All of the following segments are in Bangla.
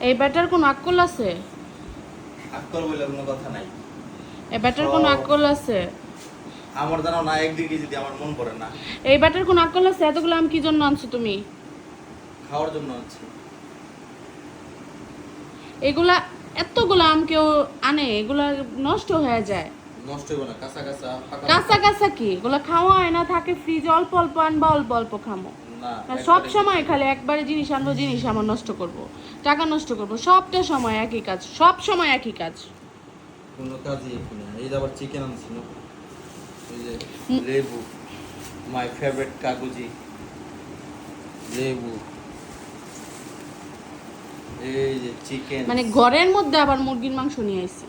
এই ব্যাটার কোনো আকল আছে? আকল বলে কোনো কথা নাই। এই ব্যাটার কোনো আকল আছে? আমার জানো না, একদিকে যদি আমার মন পড়ে না। এই ব্যাটার কোনো আকল আছে? এতগুলো আম কি জন্য আনছো তুমি? খাওয়ার জন্য আছে। এগুলা এতগুলো আম কেউ আনে? এগুলা নষ্ট হয়ে যায়। নষ্ট হবে না, কাঁচা কাঁচা কাঁচা কাঁচা কি এগুলা খাওয়া হয় না? থাকে ফ্রিজে, অল্প অল্প আনবা, অল্প অল্প খামো। না, সব সময় খালি একবারে জিনিস আনবো, জিনিস আমার নষ্ট করব, টাকা নষ্ট করব, সবটা সময় একই কাজ, সব সময় একই কাজ। কোনো কাজই এখানে না। এই যে আবার চিকেন আনছি না, এই যে লেবু, মাই ফেভারিট কাগজি লেবু, এই যে চিকেন। মানে ঘরের মধ্যে আবার মুরগির মাংস নিয়ে আইছি।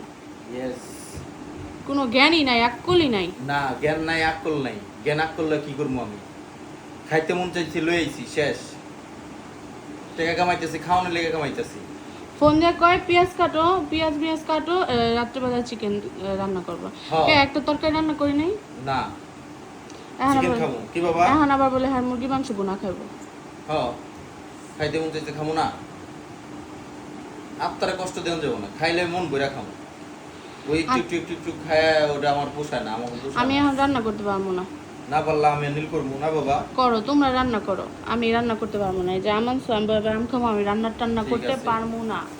ইয়েস। কোনো জ্ঞানই নাই, আকলই নাই। না, জ্ঞান নাই, আকল নাই। জ্ঞান আকল কি করবো আমি? খাইতে মন চাইছি, লই আইছি, শেষ। টাকা কামাইতেছি, খাওয়ানোর লেগে কামাইতেছি। ফোন দিয়ে কয় পেঁয়াজ কাটো, পেঁয়াজ কাটো, রাত্রেবেলা চিকেন রান্না করবো। কে একটা তরকারি রান্না করি নাই? না, এখন চিকেন আবার খাবো কি বাবা? এখন আবার বলে হ্যাঁ মুরগির মাংস বোনা খাইবো। খাইতে মন চাইছে, খাবো না? আত্মারে কষ্ট দেওয়া যাবো না, খাইলে মন বইরা খাবো। ওই একটু একটু একটু একটু খায়, ওটা আমার পোষায় না, আমার পোষায় আমি না। এখন রান্না করতে পারবো না। না পারলে আমি নীল করবো না বাবা। করো, তোমরা রান্না করো, আমি রান্না করতে পারবো না। এই যে আম আনছো, আমি আম খাবো, আমি রান্না টান্না ঠিক করতে আছে। পারবো না।